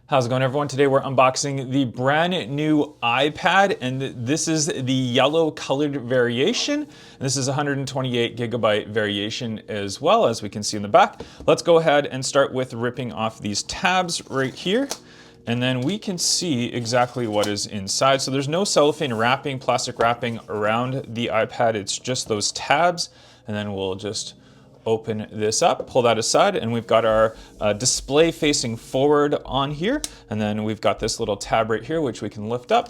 How's it going, everyone? Today we're unboxing the brand new iPad, and this is the yellow colored variation. This is 128 gigabyte variation as well, as we can see in the back. Let's go ahead and start with ripping off these tabs right here, and then we can see exactly what is inside. So there's no cellophane wrapping, plastic wrapping around the iPad. It's just those tabs, and then we'll just open this up, pull that aside, and we've got our display facing forward on here, and then we've got this little tab right here which we can lift up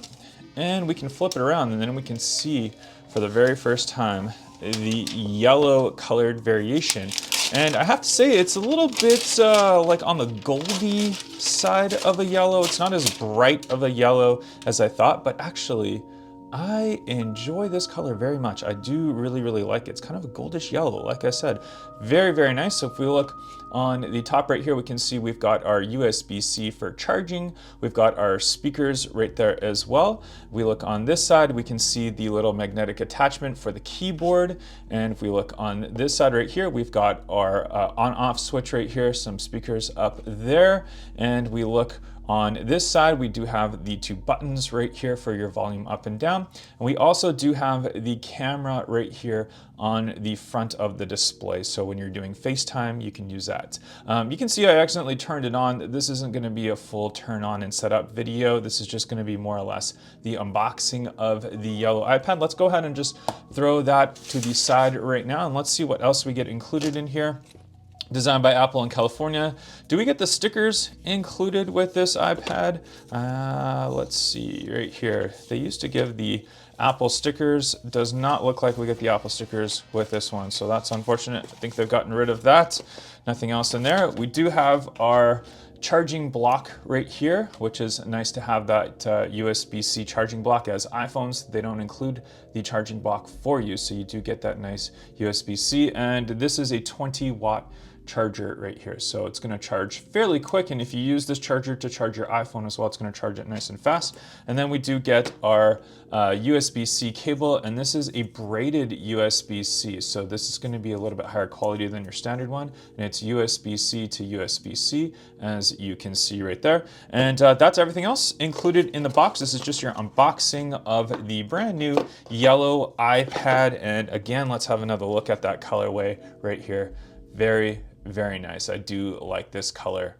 and we can flip it around, and then we can see for the very first time the yellow colored variation. And I have to say, it's a little bit like on the goldy side of a yellow. It's not as bright of a yellow as I thought, but actually I enjoy this color very much. I do really like it. It's kind of a goldish yellow, like I said. Very nice. So if we look on the top right here, we can see we've got our USB-C for charging. We've got our speakers right there as well. We look on this side, we can see the little magnetic attachment for the keyboard. And if we look on this side right here, we've got our on-off switch right here, some speakers up there. And we look on this side, we do have the two buttons right here for your volume up and down. And we also do have the camera right here on the front of the display. So when you're doing FaceTime, you can use that. You can see I accidentally turned it on. This isn't gonna be a full turn on and setup video. This is just gonna be more or less the unboxing of the yellow iPad. Let's go ahead and just throw that to the side right now, and let's see what else we get included in here. Designed by Apple in California. Do we get the stickers included with this iPad? Let's see right here. They used to give the Apple stickers. Does not look like we get the Apple stickers with this one, so that's unfortunate. I think they've gotten rid of that. Nothing else in there. We do have our charging block right here, which is nice to have that USB-C charging block. As iPhones, they don't include the charging block for you, so you do get that nice USB-C, and this is a 20-watt charger right here. So it's gonna charge fairly quick, and if you use this charger to charge your iPhone as well, it's gonna charge it nice and fast. And then we do get our USB-C cable, and this is a braided USB-C. So this is gonna be a little bit higher quality than your standard one, and it's USB-C to USB-C, as you can see right there. And that's everything else included in the box. This is just your unboxing of the brand new yellow iPad. And again, let's have another look at that colorway right here. Very nice. I do like this color